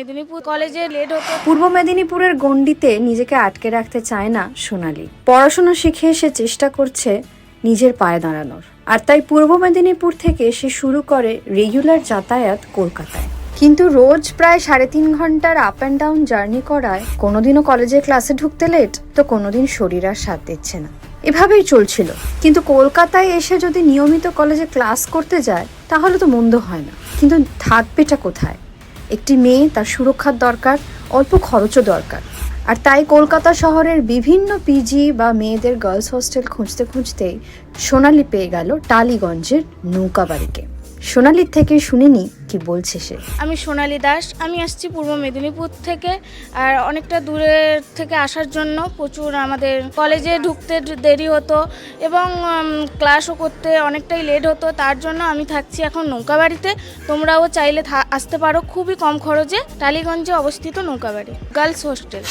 মেদিনীপুর কলেজে লেট হতো। পূর্ব মেদিনীপুরের গণ্ডিতে নিজেকে আটকে রাখতে চায় না সোনালী। পড়াশোনা শিখে সে চেষ্টা করছে নিজের পায়ে দাঁড়ানোর, আর তাই পূর্ব মেদিনীপুর থেকে সে শুরু করে রেগুলার যাতায়াত কলকাতায়। কিন্তু রোজ প্রায় 3.5 ঘন্টার আপ অ্যান্ড ডাউন জার্নি করায় কোনোদিনও কলেজের ক্লাসে ঢুকতে লেট, তো কোনোদিন শরীর আর সাথ দিচ্ছে না। এভাবেই চলছিল। কিন্তু কলকাতায় এসে যদি নিয়মিত কলেজে ক্লাস করতে যায় তাহলে তো মন্দ হয় না, কিন্তু থাকবেটা কোথায়? একটি মেয়ে, তার সুরক্ষার দরকার, অল্প খরচও দরকার। আর তাই কলকাতা শহরের বিভিন্ন পিজি বা মেয়েদের গার্লস হোস্টেল খুঁজতে খুঁজতেই সোনালী পেয়ে গেল টালিগঞ্জের নৌকাবাড়িকে। সোনালীর থেকে শুনে নি কি বলছে সে। আমি সোনালী দাস, আমি আসছি পূর্ব মেদিনীপুর থেকে। আর অনেকটা দূরে থেকে আসার জন্য প্রচুর আমাদের কলেজে ঢুকতে দেরি হতো এবং ক্লাসও করতে অনেকটাই লেট হতো। তার জন্য আমি থাকছি এখন নৌকাবাড়িতে। তোমরাও চাইলে আসতে পারো, খুবই কম খরচে টালিগঞ্জে অবস্থিত নৌকাবাড়ি গার্লস হোস্টেল।